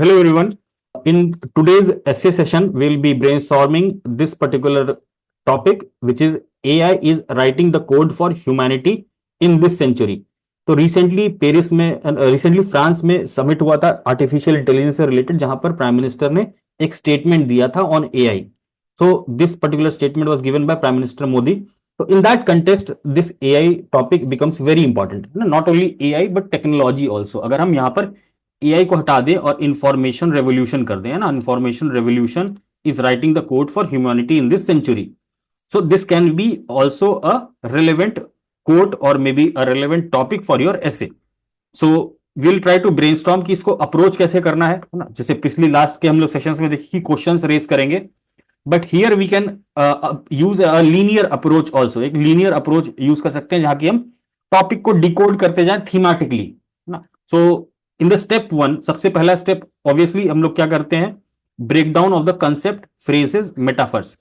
Hello everyone. In today's essay session, we'll be brainstorming this particular topic, which is AI is writing the code for humanity in this century. तो recently France में summit हुआ था artificial intelligence से related, जहां पर prime minister ने एक statement दिया था on AI. So this particular statement was given by prime minister Modi. So in that context, this AI topic becomes very important. Not only AI but technology also. अगर हम यहाँ पर एआई को हटा दें और इंफॉर्मेशन रेवोल्यूशन कर दें, है ना, information revolution is writing the code for humanity in this century. So this can be also a relevant quote और may be a relevant topic for your essay. So will try to brainstorm कि इसको approach कैसे करना है ना. जैसे पिछली last के हम लोग सेशंस में देखिए क्वेश्चंस रेज करेंगे, but here we can use a linear approach also. एक लीनियर अप्रोच यूज कर सकते हैं जहां की हम टॉपिक को डिकोड करते जाएं थीमेटिकली ना. So in the step one, सबसे पहला स्टेप ऑब्वियसली हम लोग क्या करते हैं, break down of the concept, phrases, metaphors.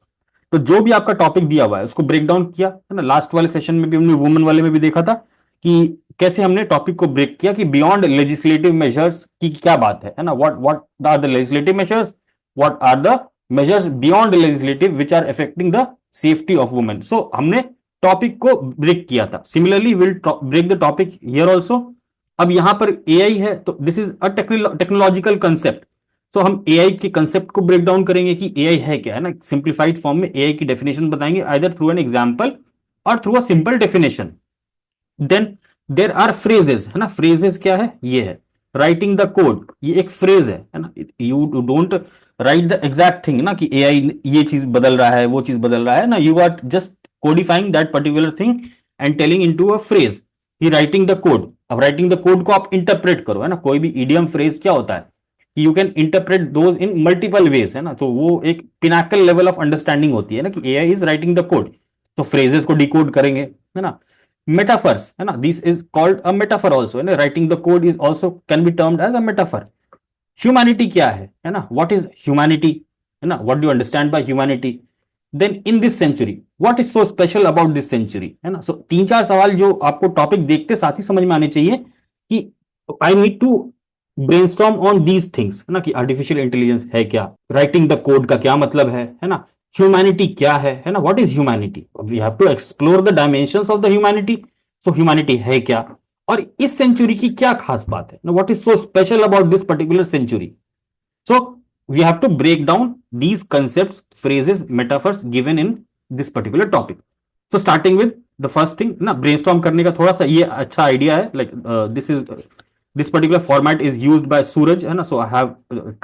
तो जो भी आपका टॉपिक दिया हुआ है उसको ब्रेक डाउन किया है ना. लास्ट वाले सेशन में भी हमने वुमेन वाले में भी देखा था कि कैसे हमने टॉपिक को ब्रेक किया कि बियॉन्ड लेजिस्लेटिव मेजर्स की क्या बात है ना. What are the legislative measures, what are the measures beyond legislative which are affecting the safety of women. So हमने टॉपिक को ब्रेक किया था. Similarly will break the topic here also. अब यहां पर एआई है तो this is a technological concept. तो हम एआई के कंसेप्ट को ब्रेक डाउन करेंगे कि एआई है क्या, है ना. सिंप्लीफाइड फॉर्म में एआई की डेफिनेशन बताएंगे, आइदर थ्रू एन एग्जांपल और through a simple definition. Then there are phrases, है ना. फ्रेजेस क्या है, ये है राइटिंग द कोड. ये एक फ्रेज है ना. You don't write the exact thing ना कि एआई ये चीज बदल रहा है, वो चीज बदल रहा है ना. You are just codifying that particular thing and telling into a phrase. He writing the code. अब राइटिंग द कोड को आप इंटरप्रेट करो, है ना. कोई भी इडियम फ्रेज क्या होता है कि you can interpret those in multiple ways, है ना. तो वो एक पिनाकल लेवल ऑफ अंडरस्टैंडिंग होती है ना कि AI is writing the code. तो फ्रेजेस को डिकोड करेंगे, है ना. मेटाफर्स, है ना, this is called a metaphor also, है ना. Writing the code is also can be termed as a metaphor. Humanity क्या है ना. व्हाट इज ह्यूमैनिटी, है ना. What do understand by humanity. Then in this century what is so special about this century, है ना. सो तीन चार सवाल जो आपको टॉपिक देखते साथ ही समझ में आने चाहिए कि I need to brainstorm on these things, है ना. कि आर्टिफिशियल इंटेलिजेंस है क्या, राइटिंग द कोड का क्या मतलब है ना. ह्यूमैनिटी क्या है ना. What is humanity. We have to explore the dimensions of the humanity. So humanity है क्या और इस सेंचुरी की क्या खास बात है ना. What is so special about this particular century. So we have to break down these concepts, phrases, metaphors given in this particular topic. So starting with the first thing ना, brainstorm करने का थोड़ा सा ये अच्छा आइडिया है. Like this particular format is used by सूरज, है ना. So I have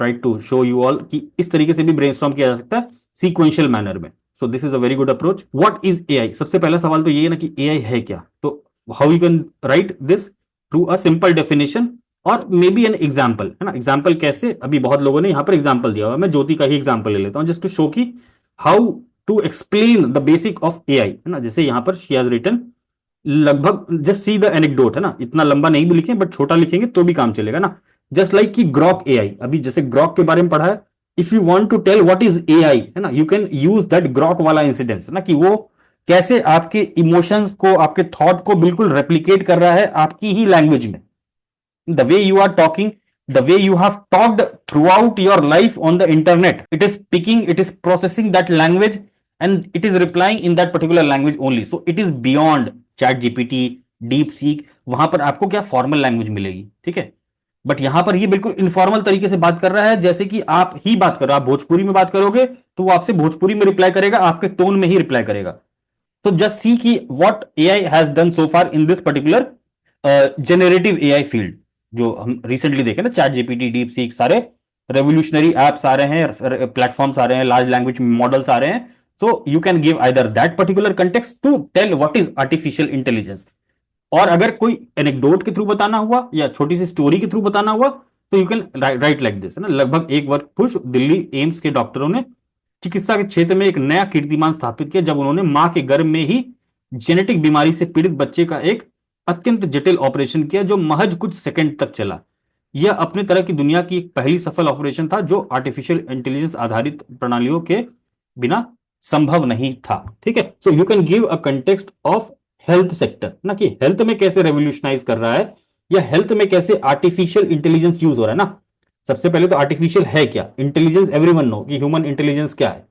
tried to show you all कि इस तरीके से भी brainstorm किया जा सकता है sequential manner में. So this is a very good approach. What is AI? सबसे पहला सवाल तो ये है ना कि AI है क्या. तो how you can write this through a simple definition और मे बी एन एग्जाम्पल, है ना. एग्जाम्पल कैसे, अभी बहुत लोगों ने यहां पर एग्जाम्पल दिया हुआ, मैं ज्योति का ही एग्जाम्पल ले लेता हूं जस्ट टू शो की how to explain the basic of AI, है ना. जैसे यहां पर शी हैज रिटन लगभग जस्ट सी द एनेक्डोट, है ना. इतना लंबा नहीं भी लिखें बट छोटा लिखेंगे तो भी काम चलेगा ना. जस्ट लाइक कि ग्रॉक एआई, अभी जैसे ग्रॉक के बारे में पढ़ा है. If you want to tell what is AI, है ना, you can use that Grok वाला इंसिडेंस, ना, कि वो कैसे आपके इमोशंस को, आपके थॉट को बिल्कुल रेप्लीकेट कर रहा है आपकी ही लैंग्वेज में. The way you are talking, the way you have talked throughout your life on the internet, it is picking, it is processing that language and it is replying in that particular language only. So it is beyond chat gpt, deep seek. वहां पर आपको क्या formal language मिलेगी, ठीक है. But यहां पर ये बिल्कुल इनफॉर्मल तरीके से बात कर रहा है, जैसे कि आप ही बात कर रहे हो. आप भोजपुरी में बात करोगे तो वो आपसे भोजपुरी में रिप्लाई करेगा, आपके टोन में ही रिप्लाई करेगा. तो जस्ट सी की what AI has done so far in this particular generative AI field. जो हम रिसेंटली देखे ना, चैट जीपीटी, डीप सीक, सारे रेवोल्यूशनरी एप्स आ रहे हैं, प्लेटफॉर्म्स आ रहे हैं, लार्ज लैंग्वेज मॉडल्स आ रहे हैं. So you can give either that particular context to tell what is artificial intelligence. और अगर कोई एनेक्डोट के थ्रू बताना हुआ या छोटी सी स्टोरी के थ्रू बताना हुआ तो you can right like this, है ना. लगभग एक वर्ष पुरुष दिल्ली एम्स के डॉक्टरों ने चिकित्सा के क्षेत्र में एक नया कीर्तिमान स्थापित किया जब उन्होंने मां के गर्भ में ही जेनेटिक बीमारी से पीड़ित बच्चे का एक अत्यंत जटिल ऑपरेशन किया जो महज कुछ सेकंड तक चला. यह अपने तरह की दुनिया की एक पहली सफल ऑपरेशन था जो आर्टिफिशियल इंटेलिजेंस आधारित प्रणालियों के बिना संभव नहीं था, ठीक है. सो you can give a context of health sector, ना, कि हेल्थ में कैसे रेवोल्यूशनाइज कर रहा है या हेल्थ में कैसे आर्टिफिशियल इंटेलिजेंस यूज हो रहा है ना. सबसे पहले तो आर्टिफिशियल है क्या? इंटेलिजेंस एवरीवन नो कि ह्यूमन इंटेलिजेंस क्या है,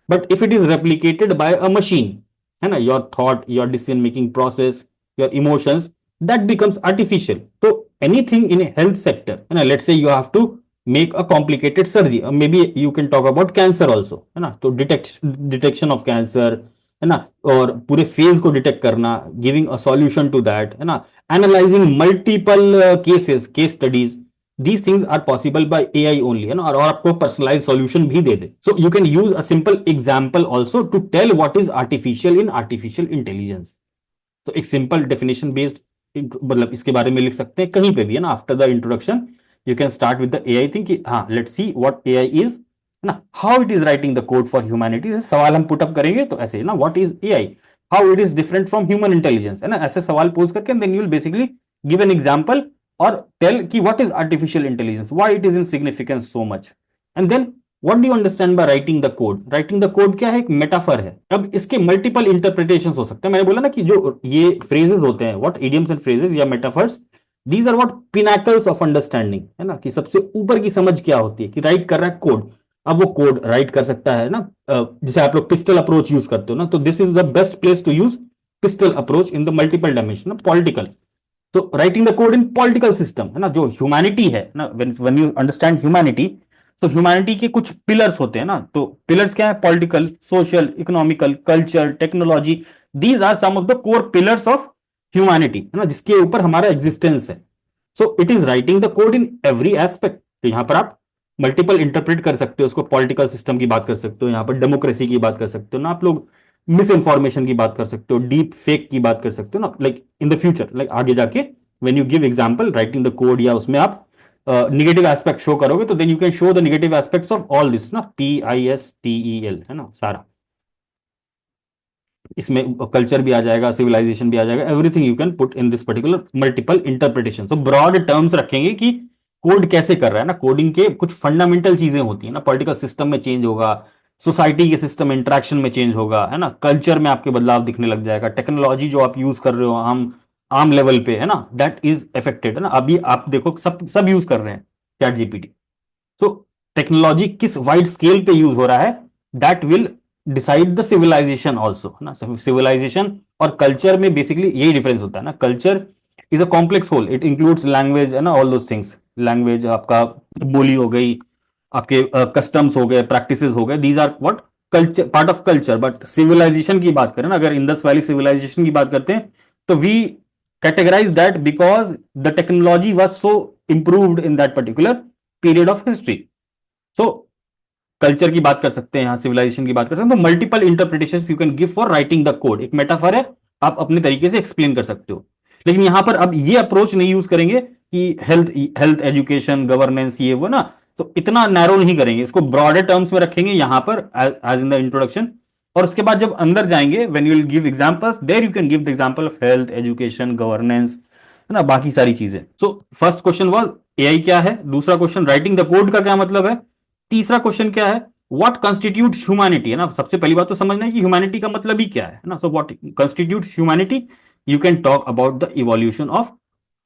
but if it is replicated by a machine, है ना, your thought, your decision making process, your emotions, that becomes artificial. तो एनीथिंग इन हेल्थ सेक्टर, है ना, let's say you have to make a complicated surgery, may be you can talk about cancer also, है ना, तो detection of cancer, है ना, और पूरे फेज को डिटेक्ट करना, giving a solution to that, है ना, analysing multiple cases, case studies, these things are possible by AI only, है ना, और आपको पर्सनलाइज सॉल्यूशन भी दे दे. So you can use a simple example also to tell what is artificial in artificial intelligence. तो एक सिंपल डेफिनेशन बेस्ड, मतलब इसके बारे में लिख सकते हैं कहीं पे भी, है ना, after the introduction you can start with the AI thing कि हाँ let's see what AI is, है ना, how it is writing the code for humanity. सवाल हम पुटअप करेंगे तो ऐसे, ना, what is AI, how it is different from human intelligence, है ना, ऐसे सवाल पोज करके then you will basically give an example और टेल कि what is artificial intelligence, why it is in significance so much, and then what do you understand by writing the code. Writing the code क्या है? एक metaphor है. अब इसके multiple interpretation हो सकते हैं. मैंने बोला ना कि जो ये फ्रेजेस होते हैं, व्हाट इडियम्स एंड फ्रेजेस या metaphors, these are what pinnacles of understanding, है ना, कि सबसे ऊपर की समझ क्या होती है कि राइट कर रहा है कोड. अब वो कोड राइट कर सकता है ना, जैसे आप लोग पिस्टल अप्रोच यूज करते हो ना, तो this is the best place to use pistol approach in the multiple dimension political. तो writing the code in political system, है ना, जो ह्यूमैनिटी है ना, व्हेन यू अंडरस्टैंड ह्यूमैनिटी, तो ह्यूमैनिटी के कुछ पिलर्स होते हैं ना. तो पिलर्स क्या है? Political, social, economical, culture, technology, these are some of the core pillars of humanity, है ना, जिसके ऊपर हमारा एग्जिस्टेंस है. So it is writing the code in every aspect. तो यहां पर आप मल्टीपल इंटरप्रेट कर सकते हो उसको. पॉलिटिकल सिस्टम की बात कर सकते हो, यहां पर डेमोक्रेसी की बात कर सकते हो ना आप लोग, मिस इन्फॉर्मेशन की बात कर सकते हो, डीप फेक की बात कर सकते हो ना, like in the future, like आगे जाके when you give example writing the code, या उसमें आप निगेटिव एस्पेक्ट शो करोगे, तो then you can show the negative aspects of all this, ना, PISTEL, है ना, सारा. इसमें कल्चर भी आ जाएगा, सिविलाइजेशन भी आ जाएगा, everything you can put in this particular multiple interpretation. तो ब्रॉड टर्म्स रखेंगे कि कोड कैसे कर रहा है ना. कोडिंग के कुछ फंडामेंटल चीजें होती है ना, पॉलिटिकल सिस्टम में चेंज होगा, सोसाइटी के सिस्टम इंटरेक्शन में चेंज होगा, है ना, कल्चर में आपके बदलाव दिखने लग जाएगा, टेक्नोलॉजी जो आप यूज कर रहे हो आम आम लेवल पे, है ना, दैट इज अफेक्टेड, है ना. अभी आप देखो सब यूज कर रहे हैं चैट जीपीटी. सो टेक्नोलॉजी किस वाइड स्केल पे यूज हो रहा है, that will decide the civilisation also, है ना. सिविलाइजेशन और कल्चर में बेसिकली यही डिफरेंस होता है ना. Culture is a complex whole, it includes language, है ना, ऑल दोस थिंग्स. लैंग्वेज आपका बोली हो गई, आपके कस्टम्स हो गए, प्रैक्टिसेस हो गए, these are what culture, part of culture. But civilisation की बात करें ना, अगर इंडस वैली सिविलाइजेशन की बात करते हैं, तो we categorize that because the technology was so improved in that particular period of history. So culture की बात कर सकते हैं यहां, सिविलाइजेशन की बात कर सकते हैं. तो multiple interpretation you can give for writing the code. एक मेटाफर है, आप अपने तरीके से एक्सप्लेन कर सकते हो. लेकिन यहां पर अब ये अप्रोच नहीं यूज करेंगे कि हेल्थ हेल्थ एजुकेशन गवर्नेंस ये वो ना, तो इतना नैरो नहीं करेंगे, इसको ब्रॉडर टर्म्स में रखेंगे यहां पर एज इन द इंट्रोडक्शन. और उसके बाद जब अंदर जाएंगे, when you will give examples, there you can give the example of health education governance, है ना, बाकी सारी चीजें. So first question was AI क्या है. दूसरा क्वेश्चन राइटिंग द कोड का क्या मतलब है. तीसरा क्वेश्चन क्या है, व्हाट कंस्टिट्यूट्स ह्यूमैनिटी, है ना. सबसे पहली बात तो समझना है कि ह्यूमैनिटी का मतलब ही क्या है ना. So what constitutes humanity, you can talk about the evolution of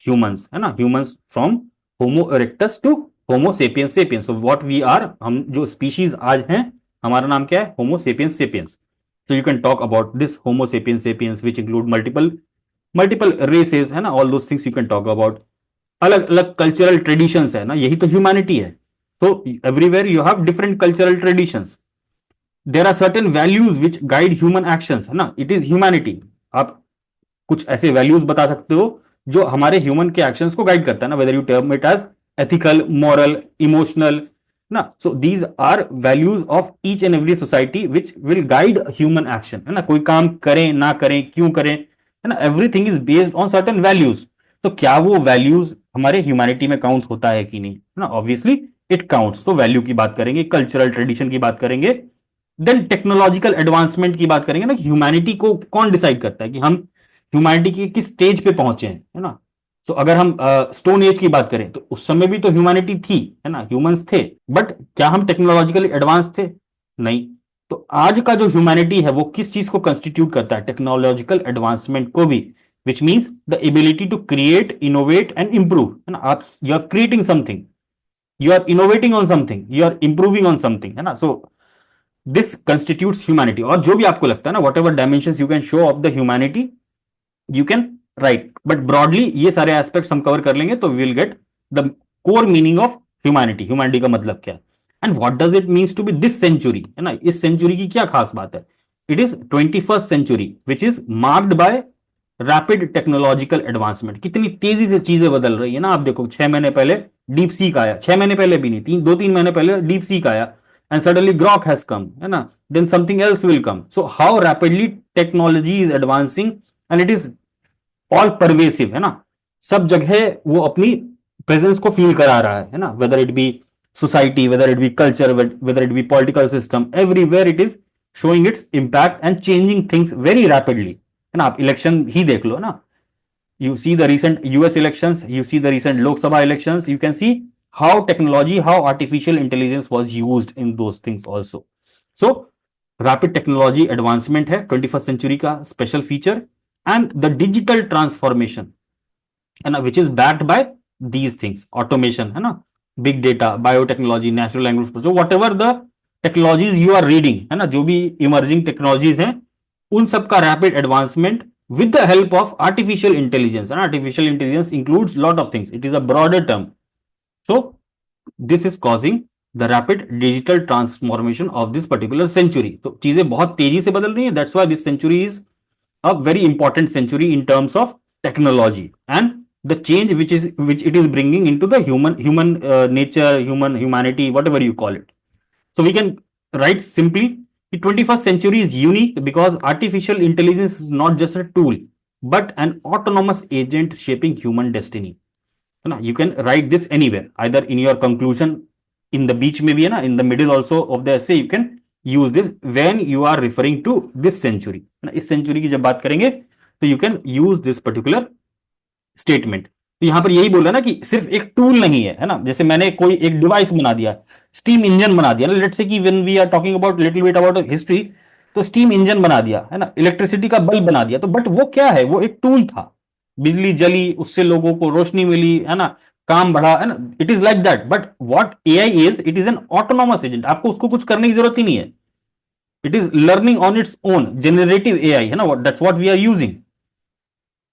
humans, है ना, humans from Homo erectus to Homo sapiens sapiens. So what we are, हम जो स्पीशीज आज हैं, हमारा नाम क्या है, Homo sapiens sapiens. So you can talk about this Homo sapiens sapiens, which include multiple races, है ना, all those things you can talk about. अलग अलग कल्चरल ट्रेडिशंस है ना, यही तो ह्यूमैनिटी है. तो everywhere you have different cultural traditions. There are certain values which guide human actions, है ना, इट इज ह्यूमैनिटी. आप कुछ ऐसे वैल्यूज बता सकते हो जो हमारे ह्यूमन के एक्शंस को गाइड करता है ना, whether you term it as ethical, moral, emotional ना. So these are values of each and every society which will guide human action, है ना. कोई काम करें ना करें, क्यों करें, है ना, everything is based on certain values. तो क्या वो वैल्यूज हमारे ह्यूमैनिटी में काउंट होता है कि नहीं, है ना. Obviously it counts. तो वैल्यू की बात करेंगे, कल्चरल ट्रेडिशन की बात करेंगे, देन टेक्नोलॉजिकल एडवांसमेंट की बात करेंगे ना. ह्यूमैनिटी को कौन डिसाइड करता है कि हम ह्यूमैनिटी के किस स्टेज पे पहुंचे हैं, है ना. तो अगर हम स्टोन एज की बात करें, तो उस समय भी तो ह्यूमैनिटी थी, है ना, ह्यूमंस थे, बट क्या हम टेक्नोलॉजिकली एडवांस थे? नहीं. तो आज का जो ह्यूमैनिटी है वो किस चीज को कंस्टिट्यूट करता है, टेक्नोलॉजिकल एडवांसमेंट को भी, which means the ability to create, innovate and improve, है ना. आप you are creating something, you are innovating on something, you are improving on something, है ना. So this constitutes humanity. और जो भी आपको लगता है ना, whatever dimensions you can show of the humanity, you can write. But broadly ये सारे aspects हम cover कर लेंगे तो we will get the core meaning of humanity. Humanity का मतलब क्या है, and what does it means to be this century, है ना. इस century की क्या खास बात है. It is 21st century which is marked by rapid technological advancement. कितनी तेजी से चीजें बदल रही है ना. आप देखो 6 महीने पहले डीप सीक आया, 6 महीने पहले भी नहीं, 2-3 महीने पहले डीप सीक आया, and suddenly Grok has come, है ना. Then something else will come. So how rapidly technology is advancing and it is all pervasive, है ना. सब जगह वो अपनी प्रेजेंस को फील करा रहा है ना. Whether it be society, whether it be culture, whether it be political system, everywhere it is showing its impact and changing things very rapidly, है ना. आप इलेक्शन ही देख लो ना. You see the recent US elections, you see the recent Lok Sabha elections, you can see how technology, how artificial intelligence was used in those things also. So rapid technology advancement है 21st century का special feature, and the digital transformation, है ना, which is backed by these things, automation, है ना, big data, biotechnology, natural language, so whatever the technologies you are reading, है ना, जो भी इमर्जिंग टेक्नोलॉजीज हैं उन सब का rapid advancement with the help of artificial intelligence. Artificial intelligence includes lot of things, it is a broader term. So this is causing the rapid digital transformation of this particular century. तो चीजें बहुत तेजी से बदल रही हैं. That's why this century is a very important century in terms of technology and the change which it is bringing into the human nature, humanity, whatever you call it. So we can write simply, the 21st century is unique because artificial intelligence is not just a tool, but an autonomous agent shaping human destiny. You can write this anywhere, either in your conclusion, in the beach maybe, in the middle also of the essay, you can use this when you are referring to this century. इस century की जब बात करेंगे तो you can use this particular statement. तो यहां पर यही बोल रहा है ना कि सिर्फ एक टूल नहीं है ना. जैसे मैंने कोई एक डिवाइस बना दिया, स्टीम इंजन बना दिया ना. लेट्स से कि when we are talking about little bit about history, तो स्टीम इंजन बना दिया, है ना, इलेक्ट्रिसिटी का बल्ब बना दिया. तो बट वो क्या है, वो एक टूल था. बिजली जली, उससे लोगों को रोशनी मिली, है ना, काम बढ़ा, है ना. It is like that. But what AI is, it is an autonomous agent. आपको उसको कुछ करने की जरूरत ही नहीं है. It is learning on its own, generative AI, है ना. That's what we are using.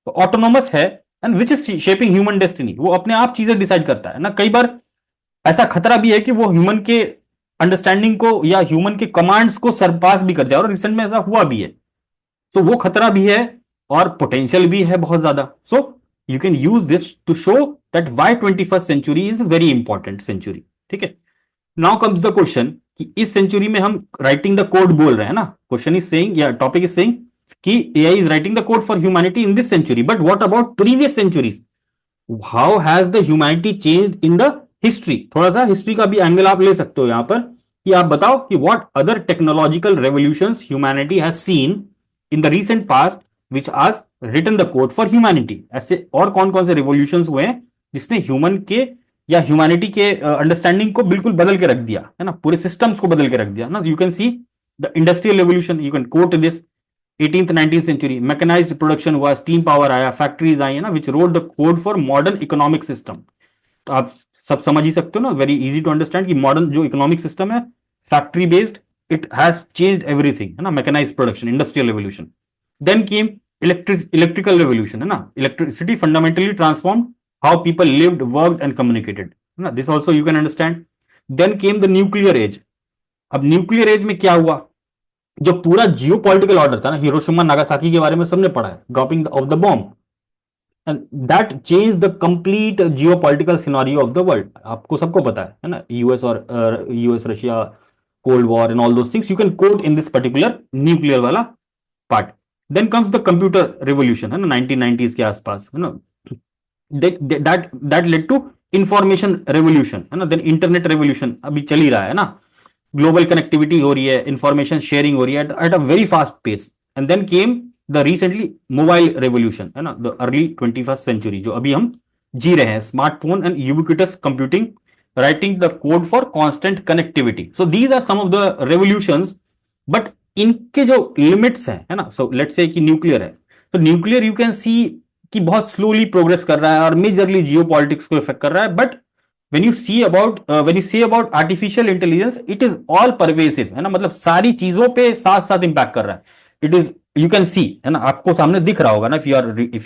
Autonomous है and which is shaping human destiny. वो अपने आप चीजें डिसाइड करता है ना. कई बार ऐसा खतरा भी है कि वो ह्यूमन के अंडरस्टैंडिंग को या ह्यूमन के कमांड्स को सरपास भी कर जाए, और रिसेंट में ऐसा हुआ भी है. सो वो खतरा भी है और पोटेंशियल भी है बहुत ज्यादा. So you can use this to show that why 21st century is very important century. ठीक है. नाउ कम्स द क्वेश्चन कि इस सेंचुरी में हम राइटिंग द कोड बोल रहे हैं ना. क्वेश्चन इज सेइंग या टॉपिक इज सेइंग कि AI is writing the code for humanity in this century. But what about previous centuries? How has the humanity changed in the history? थोड़ा सा history का भी एंगल आप ले सकते हो यहां पर कि आप बताओ कि what other technological revolutions humanity has seen in the recent past which has written the code for humanity. ऐसे और कौन कौन से revolutions हुए हैं जिसने ह्यूमन के या ह्यूमैनिटी के अंडरस्टैंडिंग को बिल्कुल बदल के रख दिया, है ना, पूरे सिस्टम्स को बदल के रख दिया ना. You can see the industrial revolution, you can quote this. 18th 19th century mechanised production हुआ, स्टीम पावर आया, फैक्ट्रीज आई, है ना, which wrote the code for modern economic system. तो आप सब समझ ही सकते हो ना, वेरी इजी टू अंडरस्टैंड कि मॉडर्न जो इकोनॉमिक सिस्टम है factory based, it has changed everything, है ना. Mechanised production, industrial revolution. Then came electrical revolution, है ना. Electricity fundamentally transform how people lived, worked and communicated, है ना. This also you can understand. Then came the nuclear age. अब nuclear age में क्या हुआ, जो पूरा जियो पॉलिटिकल ऑर्डर था ना, हिरोशिमा नागासाकी के बारे में सबने पढ़ा है, dropping off the bomb, and that change the complete geopolitical scenario of the world. आपको सबको पता है ना, यूएस और US Russia cold war and all those things you can quote in this particular nuclear वाला part. Then comes the computer revolution, है ना, 1990s के आसपास, है ना. That led to information revolution, है ना. देन इंटरनेट रेवोल्यूशन अभी चल ही रहा है ना. ग्लोबल कनेक्टिविटी हो रही है, इंफॉर्मेशन शेयरिंग हो रही है at a very fast pace. And then came the recently mobile revolution, है ना, द अर्ली 21st सेंचुरी जो अभी हम जी रहे हैं. Smartphone and ubiquitous computing, writing the code for constant connectivity. So these are some of the revolutions. But इनके जो लिमिट्स हैं, है ना, सो लेट्स से कि न्यूक्लियर है, तो न्यूक्लियर यू कैन सी कि बहुत स्लोली प्रोग्रेस कर रहा है और मेजरली जियो पॉलिटिक्स को इफेक्ट कर रहा है. But when you see about artificial intelligence, it is all pervasive, है ना, मतलब सारी चीजों पे साथ साथ इंपैक्ट कर रहा है। It is, you can see, है ना, आपको सामने दिख रहा होगा ना, if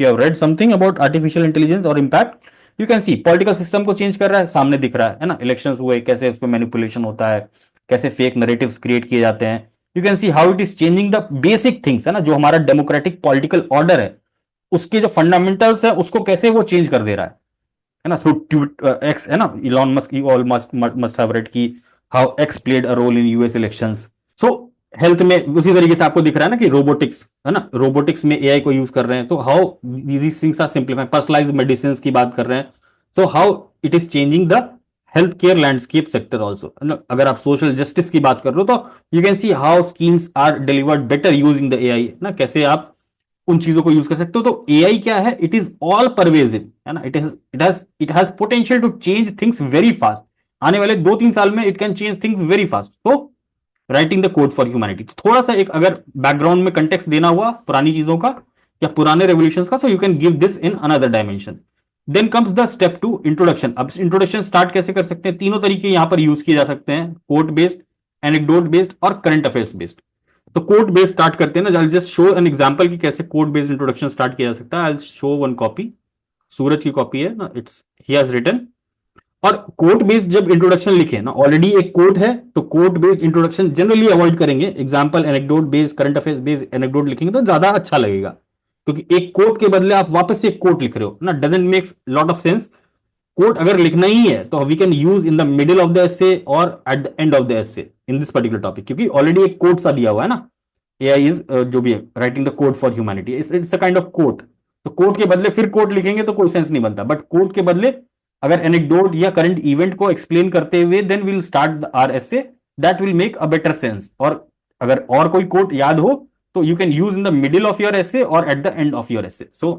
you have read something about artificial intelligence और impact, you can see political system को चेंज कर रहा है, सामने दिख रहा है ना, इलेक्शंस हुए कैसे उस पर मैनिपुलेशन होता है, कैसे फेक नरेटिव्स क्रिएट किए जाते हैं। You can see how it is changing the basic things, है ना, जो हमारा डेमोक्रेटिक पॉलिटिकल ऑर्डर है, उसके जो फंडामेंटल्स है उसको कैसे वो चेंज कर दे रहा है ना, थ्रू एक्स, है ना, Elon Musk, you all must have read की how X played a role in US elections. So health में उसी तरीके से आपको दिख रहा है ना कि रोबोटिक्स, है ना, रोबोटिक्स में एआई को यूज कर रहे हैं, तो how these things are simplifying, personalised medicine की बात कर रहे हैं, तो how it is changing the health care landscape sector also. अगर आप सोशल जस्टिस की बात कर रहे हो तो you can see how schemes are delivered better using the AI, ना, कैसे आप उन चीजों को यूज कर सकते हो। तो एआई क्या है, इट इज ऑल परवेजिव, है ना, it has potential to change things very fast. आने वाले 2-3 साल में it can change things very fast. तो writing the code for humanity, तो थोड़ा सा एक अगर बैकग्राउंड में कंटेक्स्ट देना हुआ पुरानी चीजों का या पुराने रेवोल्यूशंस का, so you can give this in another dimension. Then comes the step two introduction. अब इंट्रोडक्शन स्टार्ट कैसे कर सकते हैं, तीनों तरीके यहां पर यूज किए जा सकते हैं, कोट बेस्ड, एनेक्डोट बेस्ड और करंट अफेयर्स बेस्ड। तो कोड बेस्ड स्टार्ट करते हैं ना, I just show an example कि कैसे कोड बेस्ड इंट्रोडक्शन स्टार्ट किया जा सकता है। I show one copy, Suraj की कॉपी है ना, इट्स ही हैज रिटन। और कोड बेस्ड जब इंट्रोडक्शन लिखे ना, ऑलरेडी एक कोड है, तो code based introduction generally avoid करेंगे। Example anecdote based, current affairs based anecdote लिखेंगे तो ज्यादा अच्छा लगेगा, क्योंकि एक कोड के बदले आप वापस से एक कोड लिख रहे हो ना, doesn't makes lot of sense. Code अगर लिखना ही है तो we can use in the middle of the essay और at the end of the essay in this particular topic, क्योंकि ऑलरेडी एक कोड सा दिया हुआ है ना। एआई इज जो भी है writing the code for humanity, it's a kind of code. तो कोड के बदले फिर कोड लिखेंगे तो कोई सेंस नहीं बनता, बट कोड के बदले अगर एनेक्डोट या करंट इवेंट को एक्सप्लेन करते हुए then will start our essay, that will make a better sense. और अगर और कोई कोड याद हो तो you can use in the middle of your essay और at the end of your essay. So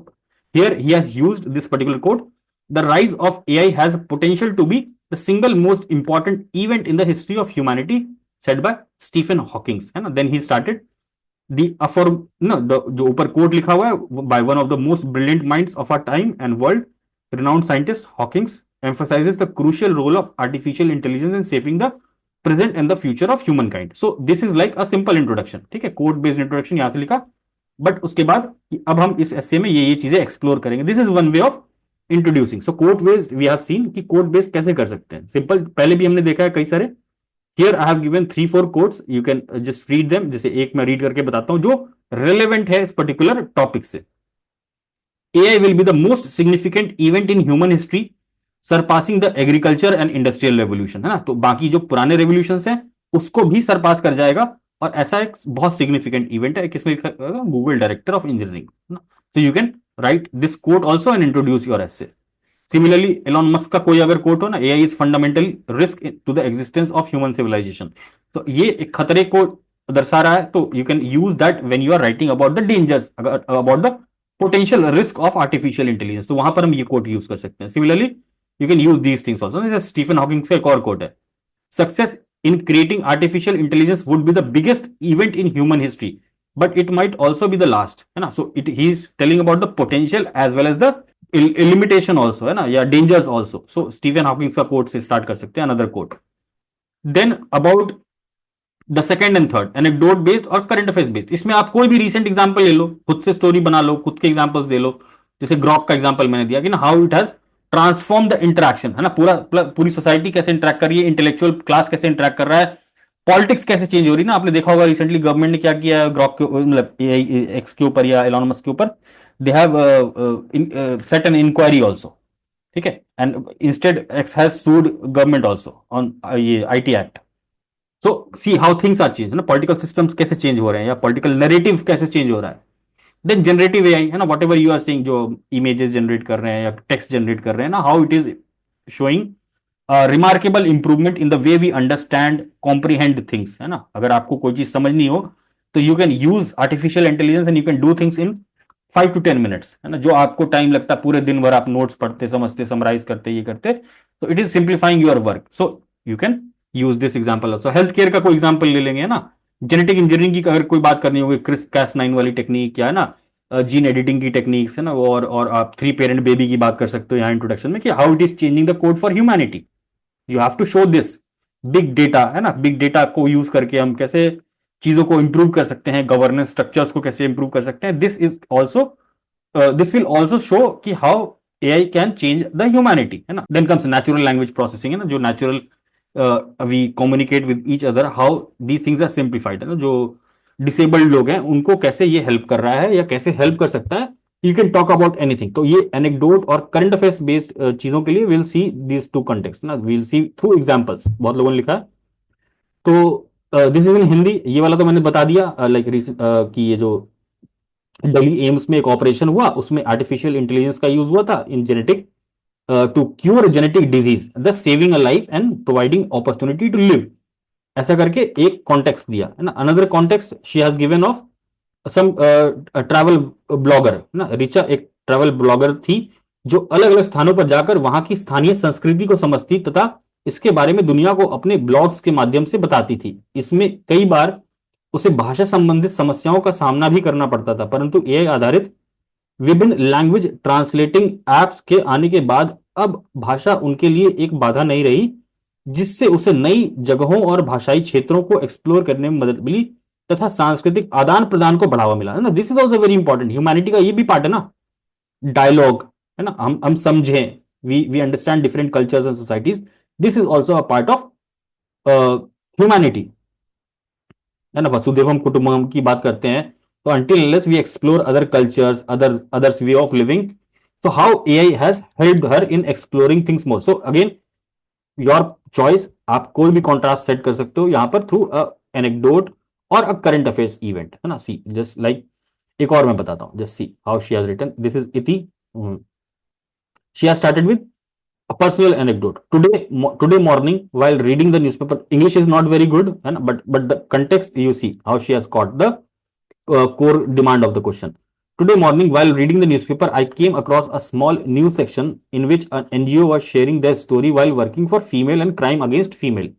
here he has used this particular code. The rise of AI has potential to be the single most important event in the history of humanity, said by Stephen Hawking, है ना। Then he started the affirm, no, the जो ऊपर coat लिखा हुआ है by one of the most brilliant minds of our time and world, renowned scientist Hawking emphasizes the crucial role of artificial intelligence in shaping the present and the future of humankind. So this is like a simple introduction, ठीक है, code based introduction यहां से लिखा। But उसके बाद अब हम इस एसे में ये चीजें एक्सप्लोर करेंगे। This is one way of introducing. So code based we have seen कि कोड बेस्ड कैसे कर सकते हैं, सिंपल पहले भी हमने देखा है कई सारे। Here I have given 3-4 codes, you can just read them. जैसे एक मैं रीड करके बताता हूं जो रिलेवेंट है इस पर्टिकुलर टॉपिक से। AI will be the most significant event in human history, surpassing the agriculture and industrial revolution, है ना। तो बाकी जो पुराने रेवोल्यूशन हैं उसको भी सरपास कर जाएगा, और ऐसा एक बहुत सिग्निफिकेंट इवेंट है। किसने लिखा, गूगल डायरेक्टर ऑफ इंजीनियरिंग, तो you can write this code also and introduce your essay. Similarly Elon Musk का कोई अगर कोट हो ना, AI is fundamental risk to the existence of human civilisation, तो ये एक खतरे को दर्शा रहा है। तो you can use that when you are writing about the dangers, about the potential risk of artificial intelligence, तो वहां पर हम ये कोट यूज कर सकते हैं। Similarly you can use these things also. Stephen Hawking का एक और कोट है, success in creating artificial intelligence would be the biggest event in human history, but it might also be the last, है ना। So he is telling about the potential as well as the limitation also, है ना, या dangers also. So Stephen Hawking का quote से start कर सकते हैं, another quote. Then about the second and third, anecdote based और current affairs based, इसमें आप कोई भी recent example ले लो, खुद से story बना लो, खुद के examples दे लो। जैसे ग्रॉक का एग्जांपल मैंने दिया कि ना, how it has transform the interaction, है ना, पूरी सोसाइटी कैसे इंटरेक्ट कर रही है, इंटेलेक्चुअल क्लास कैसे इंटरेक्ट कर रहा है, पॉलिटिक्स कैसे चेंज हो रही है ना। आपने देखा होगा रिसेंटली गवर्नमेंट ने क्या किया ग्रॉक के, मतलब एक्स के ऊपर या एलॉन मस्क के ऊपर, they have set an inquiry also, ठीक है, and instead X has sued government also on ये IT act. So see how things are change, ना, पॉलिटिकल सिस्टम्स कैसे चेंज हो रहे हैं या पॉलिटिकल नैरेटिव कैसे चेंज हो रहा है। देन जनरेटिव एआई, है ना, whatever you are seeing, जो इमेजेस जनरेट कर रहे हैं या टेक्स्ट जनरेट कर रहे हैं ना, how it is showing remarkable improvement in the way we understand comprehend things, है ना। अगर आपको कोई चीज समझनी हो तो you can use artificial intelligence and you can do things in 5 to 10 minutes, है ना। जो आपको टाइम लगता है पूरे दिन भर आप नोट्स पढ़ते, समझते, समराइज करते, ये करते, तो it is simplifying your work. So you can use this example also. Health care का कोई एग्जाम्पल ले लेंगे, है ना, जेनेटिक इंजीनियरिंग की अगर कोई बात करनी होगी, क्रिस कैस 9 वाली टेक्निक, क्या है ना, जीन एडिटिंग की टेक्निक्स, है ना, और आप 3 पेरेंट बेबी की बात कर सकते हो यहाँ इंट्रोडक्शन में, कि how it is changing the code for humanity. You have to show this big data, है ना, बिग डेटा को यूज करके हम कैसे चीजों को इंप्रूव कर सकते हैं, गवर्नेंस स्ट्रक्चर्स को कैसे इंप्रूव कर सकते हैं. दिस विल ऑल्सो शो कि how AI can change the humanity, है ना. Then comes natural language processing, है ना, जो natural we communicate with each other, how these things are simplified, है ना. जो डिसेबल्ड लोग हैं उनको कैसे ये हेल्प कर रहा है या कैसे हेल्प कर सकता है. You can talk about anything. तो ये एनेक्डोट और करंट अफेयर्स बेस्ड चीजों के लिए will see these two context ना, विल सी थ्रू एग्जांपल्स. बहुत लोगों ने लिखा है. तो दिस इज इन हिंदी. ये वाला तो मैंने बता दिया, लाइक कि ये जो दिल्ली एम्स में एक ऑपरेशन हुआ उसमें आर्टिफिशियल इंटेलिजेंस का यूज हुआ था in genetic to cure genetic disease, the saving a life and providing opportunity to live. ऐसा करके एक कॉन्टेक्स्ट दिया, है ना. Another context she has given of some travel blogger, ना. रिचा एक ट्रैवल ब्लॉगर थी जो अलग अलग स्थानों पर जाकर वहां की स्थानीय संस्कृति को समझती तथा इसके बारे में दुनिया को अपने ब्लॉग्स के माध्यम से बताती थी. इसमें कई बार उसे भाषा संबंधित समस्याओं का सामना भी करना पड़ता था, परंतु एआई आधारित विभिन्न लैंग्वेज ट्रांसलेटिंग एप्स के आने के बाद अब भाषा उनके लिए एक बाधा नहीं रही, जिससे उसे नई जगहों और भाषाई क्षेत्रों को एक्सप्लोर करने में मदद मिली तथा सांस्कृतिक आदान प्रदान को बढ़ावा मिला, है ना. This is also very important. Humanity का ये भी पार्ट है ना, डायलॉग, है ना. हम समझें, we understand different cultures and societies. This is also a part of humanity, है ना. वसुदेवम कुटुंबकम की बात करते हैं तो until unless we explore other cultures, others way of living, so how AI has helped her in exploring things more. So again, your choice, आप कोई भी कॉन्ट्रास्ट सेट कर सकते हो यहां पर थ्रू अ एनेक्डोट और अ करंट अफेयर्स इवेंट, है ना. सी जस्ट लाइक एक और मैं बताता हूं. Just see how she has written. This is Iti. She has started with a personal anecdote. Today morning while reading the newspaper, English is not very good, and but the context, you see how she has caught the core demand of the question. Today morning while reading the newspaper, I came across a small news section in which an NGO was sharing their story while working for female and crime against female.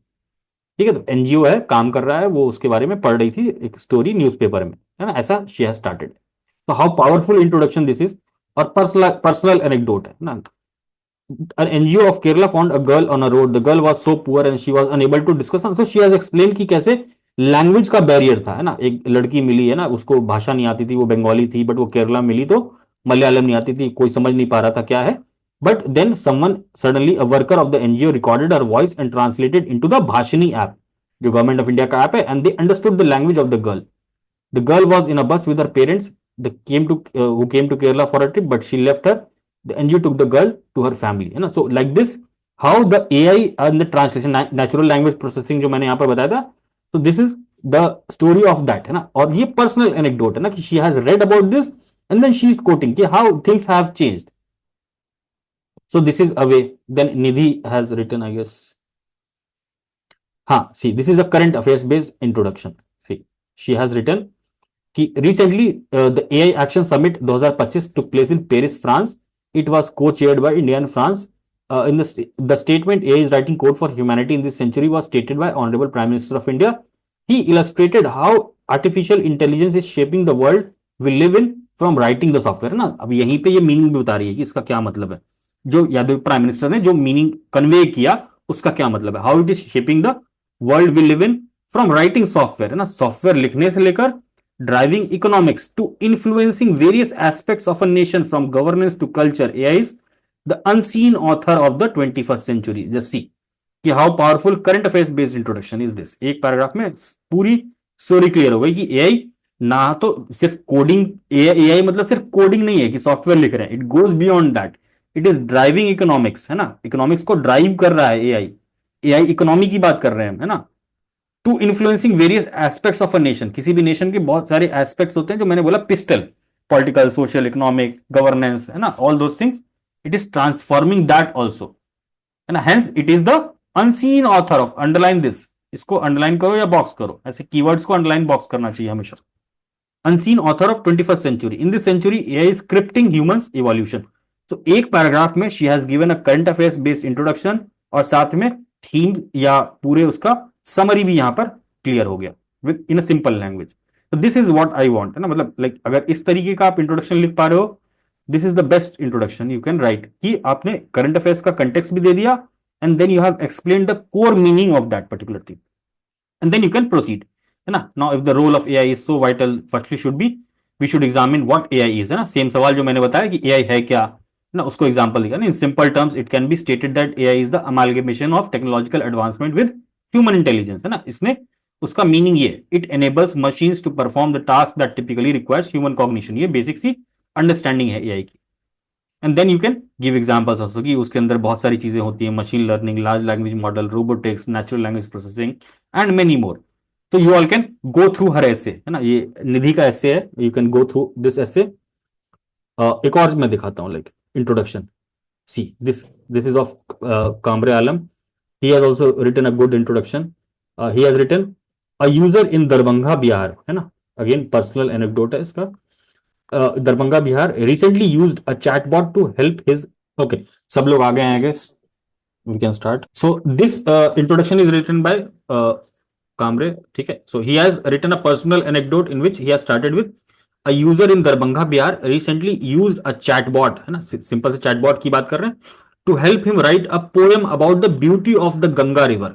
ठीक है, तो NGO है, काम कर रहा है, वो उसके बारे में पढ़ रही थी एक स्टोरी न्यूज़पेपर में, है ना. ऐसा शी हैज स्टार्टेड. तो how powerful introduction this is. और पर्सनल एनेक्डोट है ना. An NGO of Kerala found a girl on a road. The girl was so poor and she was unable to discuss. So she has explained कि कैसे language का barrier था, है ना. एक लड़की मिली, है ना, उसको भाषा नहीं आती थी, वो बंगाली थी, बट वो केरला मिली तो मलयालम नहीं आती थी, कोई समझ नहीं पा रहा था क्या है. But then someone suddenly a worker of the NGO recorded her voice and translated into the Bhashini app, जो गवर्नमेंट ऑफ इंडिया का ऐप है, and they understood the language of the girl. The girl was in a bus with her parents who came to Kerala for a trip, but she left her. The NGO took the girl to her family, है ना. So like this, how the AI and the translation, natural language processing जो मैंने यहाँ पर बताया था, तो this is the story of that, है ना. और ये personal anecdote है ना, कि she has read about this and then she is quoting कि how things have changed. So this is a way. Then Nidhi has written, I guess. हाँ, see, this is a current affairs based introduction. See, she has written कि recently the AI Action Summit 2025 took place in Paris, France. It was co-chaired by India and France. In the statement, AI is writing code for humanity in this century was stated by Honorable Prime Minister of India. He illustrated how artificial intelligence is shaping the world we live in from writing the software, है ना. अब यहीं पे ये meaning भी बता रही है कि इसका क्या मतलब है. जो यादव प्राइम मिनिस्टर ने जो मीनिंग कन्वे किया उसका क्या मतलब है. How it is shaping the world we live in from writing software, है ना. सॉफ्टवेयर लिखने से लेकर driving economics to influencing various aspects of a nation from governance to culture. AI is the unseen author of the 21st century. Just see कि how powerful current affairs based introduction is this. एक paragraph में पूरी story clear हो गई कि AI ना तो सिर्फ कोडिंग, AI मतलब सिर्फ कोडिंग नहीं है कि सॉफ्टवेयर लिख रहे हैं. It goes beyond that. It is driving economics, है ना. इकोनॉमिक्स को ड्राइव कर रहा है AI इकोनॉमी की बात कर रहे हैं, है ना. To influencing various aspects of a nation. किसी भी नेशन के बहुत सारे एस्पेक्ट्स होते हैं जो मैंने बोला pistol, political, social, economic, governance, है ना, all those things. It is transforming that also, है ना. Hence it is the unseen author of. Underline this. इसको अंडरलाइन करो या बॉक्स करो, ऐसे कीवर्ड्स को अंडरलाइन बॉक्स करना चाहिए हमेशा. Unseen author of 21st century. In this century AI is scripting humans evolution. तो एक पैराग्राफ में she has given a current affairs based introduction और साथ में थीम या पूरे उसका समरी भी यहां पर क्लियर हो गया with in a simple language. तो this is what I want, है ना. मतलब लाइक अगर इस तरीके का आप इंट्रोडक्शन लिख पा रहे हो, this is the best introduction you can right. कि आपने करंट अफेयर्स का कंटेक्स्ट भी दे दिया and then you have explained the core meaning of that particular thing, and then you can proceed, है ना. Now if the role of AI is so vital, firstly should be we should examine what AI is, है ना. Same सवाल जो मैंने बताया कि AI है क्या, है ना, उसको एग्जांपल दिया ना. In simple terms it can be stated that AI is the amalgamation of technological advancement with human intelligence, है ना. इसने उसका मीनिंग ये, it enables machines to perform the task that typically requires human cognition. ये basic सी understanding है AI की. And then you can give examples also कि उसके अंदर बहुत सारी चीजें होती हैं, machine learning, large language model, robotics, natural language processing and many more. तो you all can go through her essay, है ना. ये निधि का ऐसे है, you can go through this essay. एक और मैं दिखाता हूँ, like introduction. See this is of Qamre Alam. He has also written a good introduction. He has written a user in Darbhanga Bihar, है ना. अगेन पर्सनल एनेक्डोट है इसका. Darbhanga Bihar recently used a chatbot to help his. Okay, सब लोग आ गए हैं, I guess we can start. So this introduction is written by Kamre, ठीक है. So he has written a personal anecdote in which he has started with a user in Darbhanga Bihar recently used a chatbot, है ना, simple से chatbot की बात कर रहे हैं, to help him write a poem about the beauty of the Ganga river.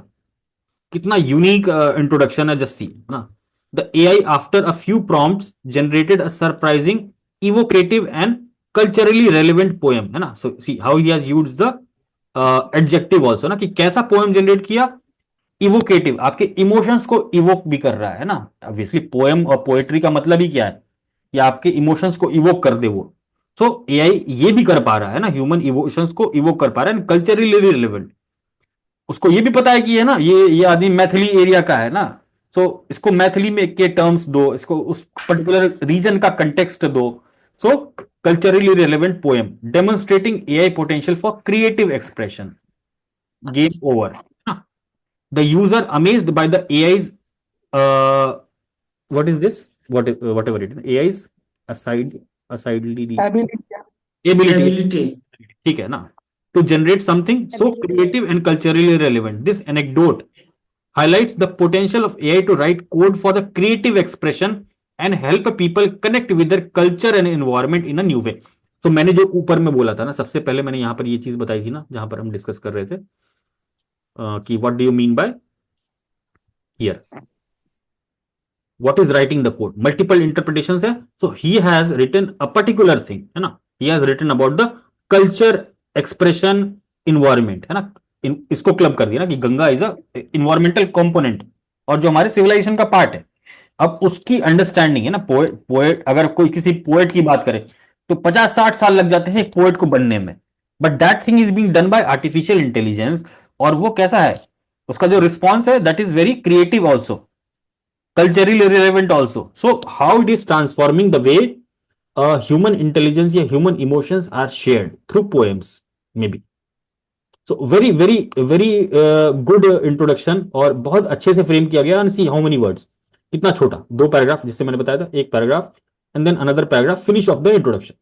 कितना unique introduction है, जस्ट सी, है ना. The AI after a few prompts generated a surprising, evocative and culturally relevant poem, है ना. So see how he has used the adjective also, ना, कि कैसा poem generate किया. इवोकेटिव, आपके इमोशंस को इवोक भी कर रहा है ना. ऑब्वियसली पोएम और पोएट्री का मतलब ही क्या है कि आपके इमोशंस को इवोक कर दे वो. सो एआई ये भी कर पा रहा है ना, ह्यूमन इमोशंस को इवोक कर पा रहा है, कल्चरली रिलेवेंट. उसको ये भी पता है कि है ना, ये आदमी मैथिली एरिया का है ना. सो इसको मैथिली में के टर्म्स दो, इसको उस पर्टिकुलर रीजन का कंटेक्स्ट दो. So culturally relevant poem demonstrating AI potential for creative expression. Game over. The user amazed by the AI's what is this, whatever it is, AI's ability, ठीक है ना, to generate something so creative and culturally relevant. This anecdote highlights the potential of AI to write code for the creative expression and help people connect with their culture and environment in a new way. So मैंने जो ऊपर में बोला था ना, सबसे पहले मैंने यहां पर ये चीज बताई थी ना, जहां पर हम डिस्कस कर रहे थे कि what do you mean by here, what is writing the code, multiple interpretations है. So he has written a particular thing, है ना. He has written about the culture, expression, environment, है ना. इसको क्लब कर दिया ना कि Ganga is a environmental component और जो हमारे सिविलाइजेशन का पार्ट है. अब उसकी अंडरस्टैंडिंग है ना, पोएट अगर कोई किसी पोएट की बात करे तो 50-60 साल लग जाते हैं एक पोएट को बनने में. But that thing is being done by artificial intelligence. और वो कैसा है, उसका जो रिस्पॉन्स है that is very creative also, culturally relevant also. So how it is transforming the way human intelligence या human emotions are shared through poems maybe. So very very very good introduction और बहुत अच्छे से frame किया गया. and see how many words, इतना छोटा, 2 paragraph, जिससे मैंने बताया था, एक paragraph and then another paragraph finish off the introduction,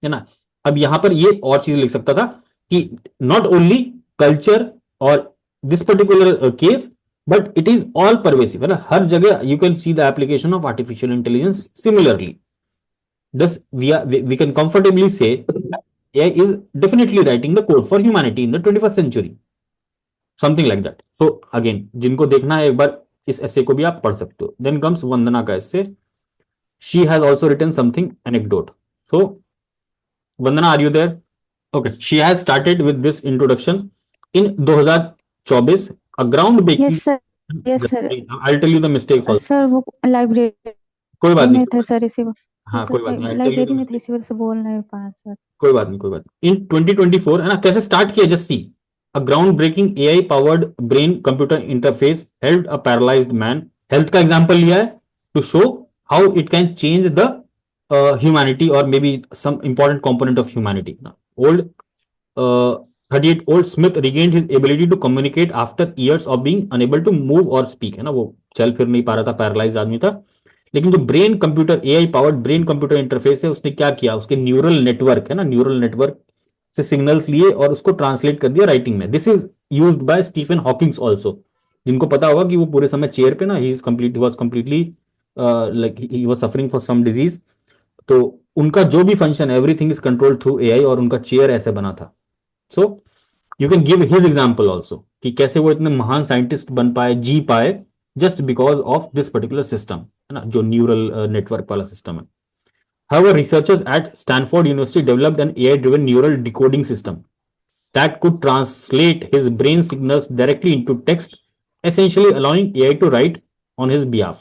है ना. अब यहां पर ये और चीज लिख सकता था कि नॉट ओनली कल्चर और this particular case but it is all pervasive, है ना. हर जगह you can see the application of artificial intelligence similarly. Thus we can comfortably say AI is definitely writing the code for humanity in the 21st century, something like that. So again, जिनको देखना है एक बार इस essay को भी आप पढ़ सकते हो. Then comes वंदना का essay. She has also written something anecdote. So Vandana, are you there? Okay, she has started with this introduction in 2024. A groundbreaking. Yes sir. Yes sir. I'll tell you the mistakes also. Sir वो library कोई बात में नहीं, थे sir, इसी हाँ कोई बात नहीं, I'll tell you library the में थे, mistake. इसी वजह से बोल नहीं पाया सर. कोई बात नहीं, कोई बात नहीं. इन 2024, है ना, कैसे स्टार्ट किया, just see. A ground breaking AI powered brain computer interface helped a paralysed man. Health का एग्जांपल लिया है to show how it can change the humanity और may be some important component of humanity. Old 38-old Smith regained his ability to communicate after years of being unable to move or speak, है ना. वो चल फिर नहीं पा रहा था, पैरालाइज आदमी था. लेकिन जो brain computer AI powered brain computer interface है, उसने क्या किया, उसके न्यूरल नेटवर्क है ना, न्यूरल नेटवर्क से सिग्नल्स लिए और उसको ट्रांसलेट कर दिया राइटिंग में. This is used by Stephen Hawkings also, जिनको पता होगा कि वो पूरे समय चेयर पे ना, he was completely like he was suffering for some disease. तो उनका जो भी function, everything is controlled through AI और उनका चेयर ऐसे बना था. So you can give his example also कि कैसे वो इतने महान साइंटिस्ट बन पाए, जी पाए, just because of this particular system, है ना, जो न्यूरल नेटवर्क वाला सिस्टम है. However, researchers at Stanford University developed an AI-driven neural decoding system that could translate his brain signals directly into text, essentially allowing AI to write on his behalf.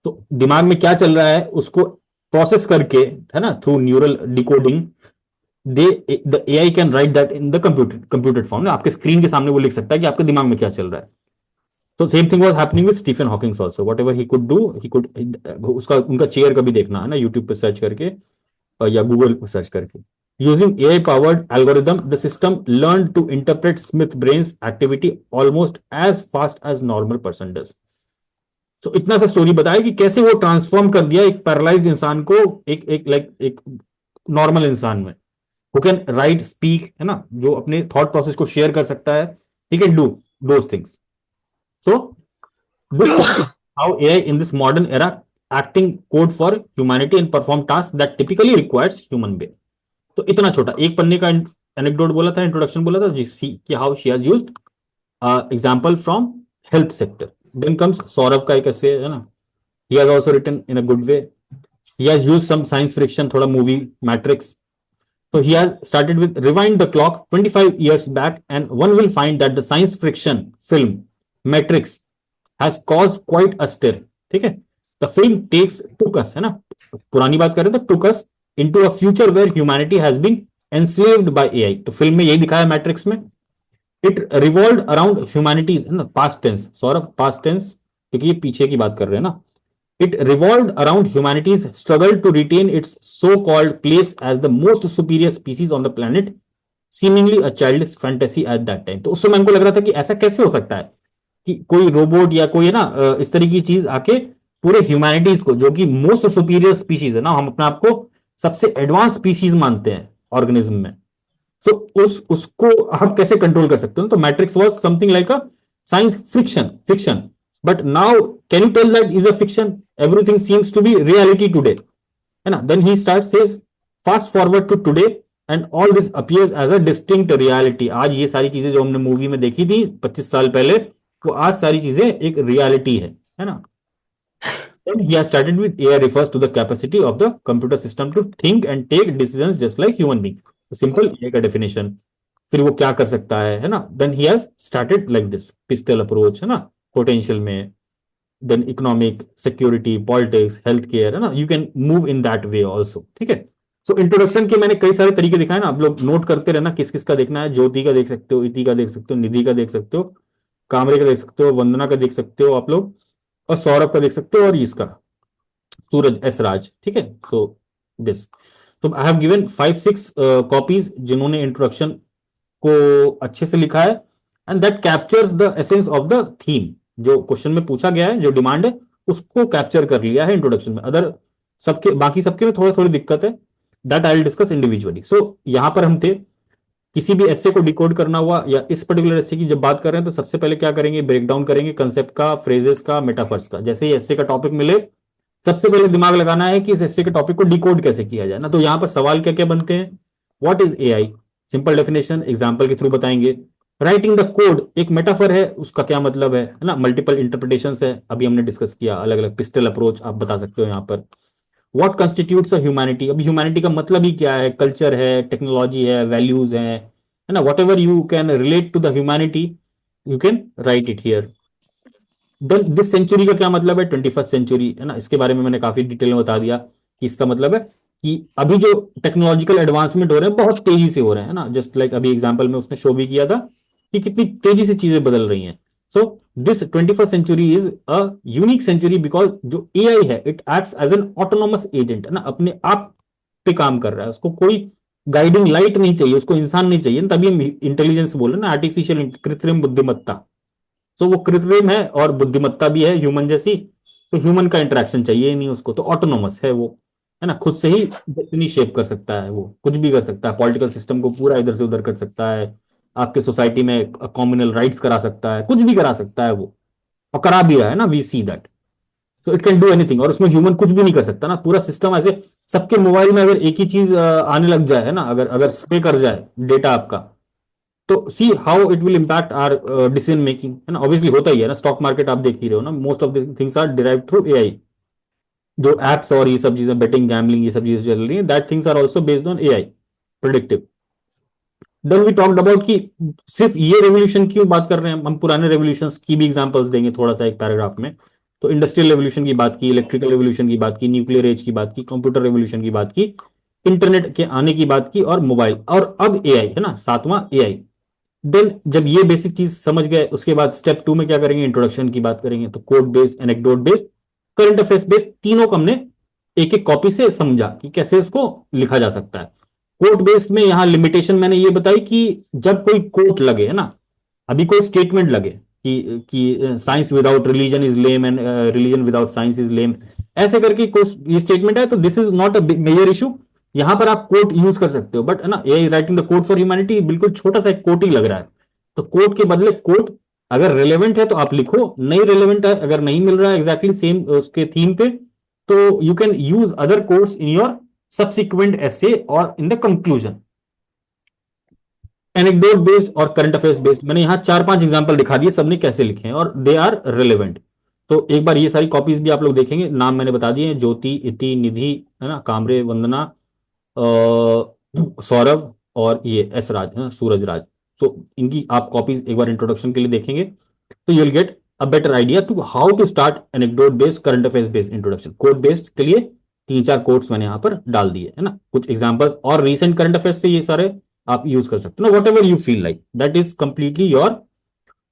तो दिमाग में क्या चल रहा है उसको प्रोसेस करके, है ना, through neural decoding, they the AI can write that in the computed form. आपके स्क्रीन के सामने वो लिख सकता है कि आपके दिमाग में क्या चल रहा है. तो same thing was happening with Stephen Hawkings also. Whatever he could do, he could, उसका उनका चेयर का भी देखना है ना यूट्यूब पे सर्च करके या गूगल पे सर्च करके. Using AI powered algorithm the system learn to interpret Smith brains activity almost as fast as normal person does. तो इतना सा स्टोरी बताया कि कैसे वो ट्रांसफॉर्म कर दिया एक पैरालाइज्ड इंसान को एक नॉर्मल इंसान में, हु कैन राइट, स्पीक, है ना, जो अपने थॉट प्रोसेस को शेयर कर सकता है. He can do those things. So this how AI in this modern era acting code for humanity and perform tasks that typically requires human being. तो इतना छोटा एक पन्ने का एनेक्डोट बोला था, इंट्रोडक्शन बोला था, जिसकी कि how she has used example from health sector. Then comes Saurabh का एक ऐसे, है ना, he has also written in a good way. He has used some science fiction, थोड़ा movie Matrix. So he has started with rewind the clock 25 years back, and one will find that the science fiction film Matrix has caused quite a stir. ठीक है. The film took us, है ना, पुरानी बात कर रहे थे, took us into a future where humanity has been enslaved by AI. तो फिल्म में यही दिखाया मैट्रिक्स में. It revolved around humanity, है ना, past tense, Saurabh past tense, क्योंकि ये पीछे की बात कर रहे हैं ना. It revolved around humanity's struggle to retain its so-called place as the most superior species on the planet, seemingly a childish fantasy at that time. तो उस समय हमको लग रहा था कि ऐसा कैसे हो सकता है कि कोई रोबोट या कोई, है ना, इस तरह की चीज आके पूरे ह्यूमैनिटीज को, जो कि मोस्ट सुपीरियर स्पीशीज है ना, हम अपने आप को सबसे एडवांस स्पीशीज मानते हैं ऑर्गेनिज्म में, सो उसको आप कैसे कंट्रोल कर सकते हो. तो matrix was something like a science fiction. But now, can you tell that is a fiction? Everything seems to be reality today. है ना? Then he starts says, fast forward to today, and all this appears as a distinct reality. आज ये सारी चीजें जो हमने movie में देखी थी 25 साल पहले, वो आज सारी चीजें एक रियलिटी है ना? Then he has started with AI refers to the capacity of the computer system to think and take decisions just like human being. Simple AI का definition. फिर वो क्या कर सकता है ना? Then he has started like this pistol approach, है ना, पोटेंशियल में. Then economic, security, politics, health care, है ना, you can move in that way also. ठीक है. सो इंट्रोडक्शन के मैंने कई सारे तरीके दिखाए ना, आप लोग नोट करते रहना किस किस का देखना है. ज्योति का देख सकते हो, इति का देख सकते हो, निधि का देख सकते हो, कामरे का देख सकते हो, वंदना का देख सकते हो आप लोग, और सौरभ का देख सकते हो, और इसका सूरज एस राज. ठीक है. सो दिस, तो आई हैव गिवन 5-6 कॉपीज जिन्होंने इंट्रोडक्शन को अच्छे से लिखा है, and that captures the essence of the theme. जो क्वेश्चन में पूछा गया है, जो डिमांड है, उसको कैप्चर कर लिया है इंट्रोडक्शन में. अदर सबके, बाकी सबके में थोड़ी थोड़ी दिक्कत है, that I will discuss individually. So यहां पर हम थे, किसी भी एस्से को डिकोड करना हुआ या इस पर्टिकुलर एस्से की जब बात कर रहे हैं, तो सबसे पहले क्या करेंगे, ब्रेक डाउन करेंगे कंसेप्ट का, फ्रेजेस का, मेटाफर्स का. जैसे ही एस्से का टॉपिक मिले, सबसे पहले दिमाग लगाना है कि इस एस्से के टॉपिक को डिकोड कैसे किया जाए ना. तो यहां पर सवाल क्या क्या बनते हैं, what is AI, simple definition example के थ्रू बताएंगे. राइटिंग द कोड एक मेटाफर है, उसका क्या मतलब है ना, मल्टीपल इंटरप्रिटेशंस है, अभी हमने डिस्कस किया, अलग अलग पिस्टल अप्रोच आप बता सकते हो यहाँ पर. व्हाट कंस्टिट्यूट्स अ ह्यूमैनिटी, अब ह्यूमैनिटी का मतलब ही क्या है, कल्चर है, टेक्नोलॉजी है, वैल्यूज है ना, whatever you can relate to the humanity, you can write it here. Then this century का क्या मतलब है, 21st सेंचुरी, है ना, इसके बारे में मैंने काफी डिटेल में बता दिया कि इसका मतलब है कि अभी जो टेक्नोलॉजिकल एडवांसमेंट हो रहे हैं बहुत तेजी से हो रहे हैं ना, जस्ट लाइक अभी एग्जांपल में उसने शो भी किया था कि कितनी तेजी से चीजें बदल रही हैं. So this 21st century is a unique century because जो एआई है, it acts as an autonomous agent, है ना, अपने आप पे काम कर रहा है, उसको कोई गाइडिंग लाइट नहीं चाहिए, उसको इंसान नहीं चाहिए, तभी हम इंटेलिजेंस बोल रहे हैं ना, आर्टिफिशियल, कृत्रिम बुद्धिमत्ता. तो वो कृत्रिम है और बुद्धिमत्ता भी है ह्यूमन जैसी, तो ह्यूमन का इंटरेक्शन चाहिए ही नहीं उसको, तो ऑटोनोमस है वो, है ना, खुद से ही डेस्टिनी शेप कर सकता है, वो कुछ भी कर सकता है, पॉलिटिकल सिस्टम को पूरा इधर से उधर कर सकता है, आपके सोसाइटी में कॉम्युनल राइट्स करा सकता है, कुछ भी करा सकता है वो, और करा भी रहा है ना, वी सी दैट. तो इट कैन डू एनीथिंग, और उसमें ह्यूमन कुछ भी नहीं कर सकता ना, पूरा सिस्टम ऐसे. सबके मोबाइल में अगर एक ही चीज आने लग जाए, है ना, अगर अगर स्प्रे कर जाए डेटा आपका, तो see how it will impact our decision making, है ना। ऑब्वियसली होता ही है ना, स्टॉक मार्केट आप देख ही रहे हो ना, most of the things are derive through AI. जो एप्स और ये सब चीजें, बेटिंग गैम्बलिंग, ये सब चीजें चल रही है, that things are also based on AI, predictive. Then we talked about कि सिर्फ ये रेवोल्यूशन क्यों बात कर रहे हैं हम, पुराने रेवोल्यूशंस की भी एग्जांपल्स देंगे थोड़ा सा एक पैराग्राफ में। तो इंडस्ट्रियल रेवोल्यूशन की बात की, इलेक्ट्रिकल रेवोल्यूशन की बात की, न्यूक्लियर एज की बात की, कंप्यूटर रेवोल्यूशन की बात की, इंटरनेट के आने की बात की, और मोबाइल, और अब एआई, है ना, सातवां एआई। देन जब ये बेसिक चीज समझ गए, उसके बाद स्टेप 2 में क्या करेंगे, इंट्रोडक्शन की बात करेंगे। तो code based, anecdote based, current affairs based, तीनों को हमने एक एक कॉपी से समझा कि कैसे उसको लिखा जा सकता है। कोट बेस्ड में यहां लिमिटेशन मैंने ये बताई कि जब कोई कोट लगे, है ना, अभी कोई स्टेटमेंट लगे कि science without religion is lame and religion without science is lame, ऐसे करके कोई ये स्टेटमेंट है, तो this is not a major issue. यहां पर आप कोट यूज कर सकते हो, बट है ना, ये writing the code for humanity बिल्कुल छोटा सा एक कोट ही लग रहा है। तो कोट के बदले कोट, अगर रेलेवेंट है तो आप लिखो, नहीं रेलेवेंट है, अगर नहीं मिल रहा है एग्जैक्टली सेम उसके थीम पे, तो you can use other quotes in your subsequent essay or in the conclusion। Anecdote based और करंट अफेयर्स बेस्ड, मैंने यहां 4-5 एग्जांपल दिखा दिए, सबने कैसे लिखे हैं और दे आर रिलेवेंट। तो एक बार ये सारी कॉपीज भी आप लोग देखेंगे, नाम मैंने बता दिए, ज्योति, इति, निधि, है ना, कामरे, वंदना, सौरभ, और ये एस राज, है ना, सूरज राज। तो इनकी आप कॉपीज एक बार इंट्रोडक्शन के लिए देखेंगे, तो you will get a better idea to how to start anecdote based, current affairs based introduction. Code based के लिए 3-4 कोट्स मैंने यहां पर डाल दिए, है ना, कुछ एग्जांपल्स, और रीसेंट करंट अफेयर्स से ये सारे आप यूज कर सकते हो ना, whatever you feel like, that is completely your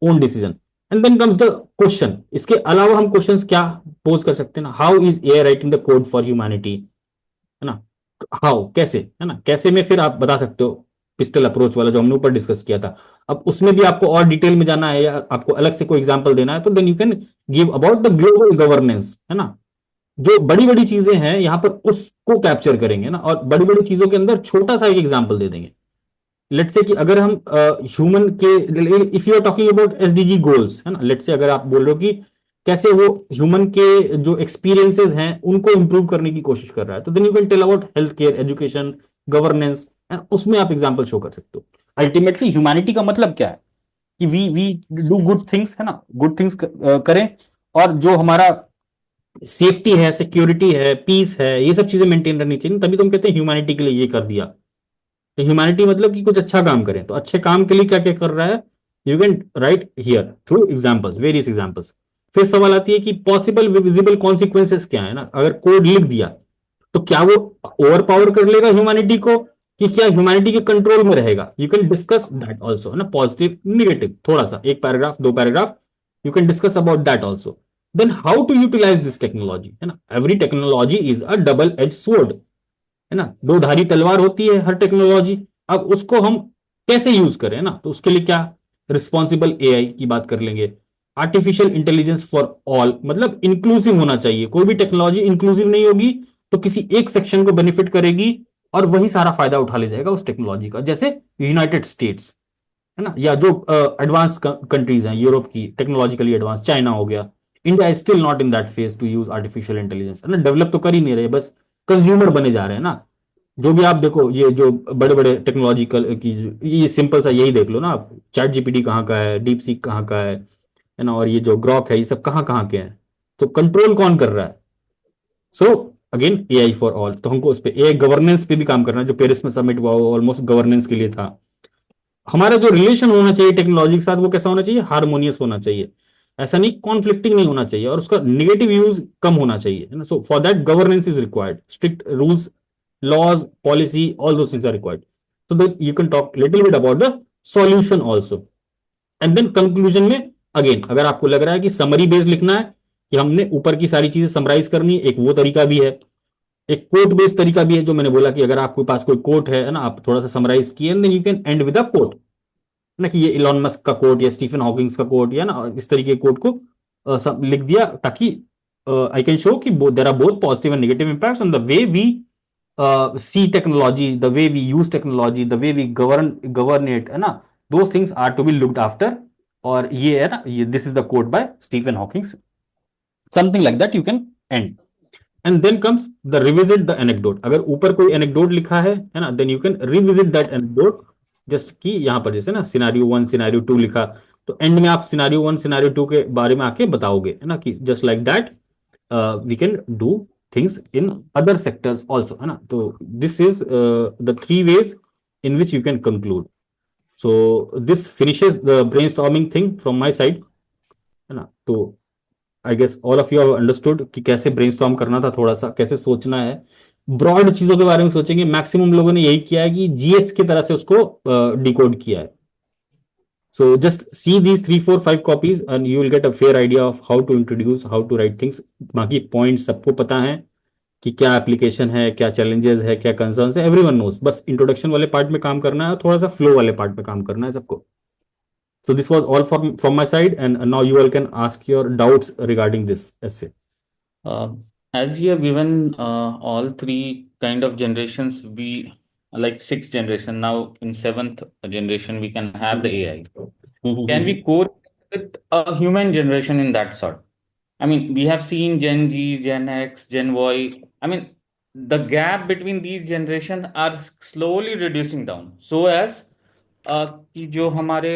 own decision. And then comes the question. इसके अलावा हम क्वेश्चंस क्या पोज कर सकते हैं ना, how is AI writing the code for humanity, है ना, हाउ, कैसे, है ना, कैसे में फिर आप बता सकते हो, पिस्टल अप्रोच वाला जो हमने ऊपर डिस्कस किया था। अब उसमें भी आपको और डिटेल में जाना है या आपको अलग से कोई एग्जांपल देना है, तो then you can give about the global governance, है ना, जो बड़ी बड़ी चीजें हैं यहां पर उसको कैप्चर करेंगे ना, और बड़ी बड़ी चीजों के अंदर छोटा सा एक एग्जांपल दे देंगे। लेट्स से कि अगर हम ह्यूमन के, if you are talking about SDG goals, है ना, लेट्स से अगर आप बोल रहे हो कि कैसे वो ह्यूमन के जो एक्सपीरियंसेस हैं उनको इंप्रूव करने की कोशिश कर रहा है, तो then you can tell about health care, education, governance, and उसमें आप एग्जांपल शो कर सकते हो। अल्टीमेटली ह्यूमैनिटी का मतलब क्या है कि वी डू गुड थिंग्स, है ना, गुड थिंग्स करें, और जो हमारा सेफ्टी है, सिक्योरिटी है, पीस है, ये सब चीजें मेंटेन करनी चाहिए, तभी तो हम कहते हैं ह्यूमैनिटी के लिए ये कर दिया। तो ह्यूमैनिटी मतलब कि कुछ अच्छा काम करें, तो अच्छे काम के लिए क्या क्या कर रहा है, you can right here through examples, various examples. फिर सवाल आती है कि पॉसिबल विजिबल कॉन्सिक्वेंसेस क्या है ना, अगर कोड लिख दिया तो क्या वो ओवर पावर कर लेगा ह्यूमैनिटी को, कि क्या ह्यूमैनिटी के कंट्रोल में रहेगा, you can discuss that also, है ना, पॉजिटिव नेगेटिव, थोड़ा सा एक paragraph, 2 paragraph, you can discuss about that also. Then how to utilize this technology, है ना, every technology is a double edge sword, है ना, दो धारी तलवार होती है हर टेक्नोलॉजी। अब उसको हम कैसे यूज करें ना, तो उसके लिए क्या, रिस्पॉन्सिबल एआई की बात कर लेंगे। आर्टिफिशियल इंटेलिजेंस फॉर ऑल, मतलब इंक्लूसिव होना चाहिए, कोई भी टेक्नोलॉजी इंक्लूसिव नहीं होगी तो किसी एक सेक्शन को बेनिफिट करेगी और वही सारा फायदा उठा ले जाएगा उस टेक्नोलॉजी का, जैसे यूनाइटेड स्टेट्स, है ना, या जो एडवांस कंट्रीज हैं यूरोप की, टेक्नोलॉजिकली एडवांस, चाइना हो गया। India is still not in that phase two use artificial intelligence, है ना, डेवलप तो कर ही नहीं रहे, बस कंज्यूमर बने जा रहे हैं ना। जो भी आप देखो, ये जो बड़े बड़े टेक्नोलॉजिकल की, ये सिंपल सा यही देख लो ना आप, चैट जीपीटी कहाँ का है, डीप सीक कहाँ का है ना, और ये जो ग्रॉक है, ये सब कहाँ कहाँ के हैं, तो कंट्रोल कौन कर रहा है। So again AI for all, तो हमको उस पर एआई गवर्नेंस पे भी काम करना है, जो पेरिस में समिट हुआ वो ऑलमोस्ट गवर्नेंस के लिए था। हमारा जो रिलेशन होना चाहिए टेक्नोलॉजी के साथ, वो कैसा होना चाहिए, हारमोनियस होना चाहिए, ऐसा नहीं कॉन्फ्लिक्टिंग नहीं होना चाहिए, और उसका निगेटिव यूज कम होना चाहिए, है ना। So for that governance is required, strict rules, laws, policy, all those things are required. So that you can talk little bit about the solution also. And then conclusion में again, अगर आपको लग रहा है कि समरी बेस्ड लिखना है, कि हमने ऊपर की सारी चीजें समराइज करनी है, एक वो तरीका भी है, एक कोट बेस्ड तरीका भी है, जो मैंने बोला कि अगर आपके पास कोई कोट है ना, आप थोड़ा सा समराइज किए, then you can end with a quote, ना, कि ये इलॉन मस्क का कोट या स्टीफन हॉकिंग्स का कोट, या ना इस तरीके के कोट को सब लिख दिया, ताकि आई कैन शो कि there are both positive and negative impacts on the way we see technology, the way we use technology, the way we govern it, है ना, those things are to be looked after। और ये है ना, ये this is the quote by Stephen Hawking, something like that you can end। and then comes the revisit the anecdote, अगर ऊपर कोई anecdote लिखा है ना, then you can revisit that anecdote just कि यहाँ पर जैसे ना सिनारियो 1 सिनारियो 2 लिखा, तो एंड में आप सिनारियो 1 सिनारियो 2 के बारे में आके बताओगे, है ना, कि just like that we can do things in other sectors also, है ना. तो this is the three ways in which you can conclude. So this finishes the brainstorming thing from my side, है ना. तो I guess all of you have understood कि कैसे brainstorm करना था, थोड़ा सा कैसे सोचना है, ब्रॉड चीजों के बारे में सोचेंगे. मैक्सिमम लोगों ने यही किया है कि जीएस की तरह से उसको डिकोड किया है. So just see these 3 4 5 copies and you will get a fair idea of how to introduce, how to write things. बाकी पॉइंट सबको पता है कि क्या एप्लीकेशन है, क्या चैलेंजेस है, क्या कंसर्न्स है, एवरीवन नोज. बस इंट्रोडक्शन वाले पार्ट में काम करना है, थोड़ा सा फ्लो वाले पार्ट में काम करना है सबको. So this was all from my side, and now you all can ask your doubts regarding this essay. Uh, as you have given all three kind of generations, we like sixth generation now. In seventh generation, we can have the AI. Can we co with a human generation in that sort? I mean, we have seen Gen Z, Gen X, Gen Y. I mean, the gap between these generations are slowly reducing down. So as कि जो हमारे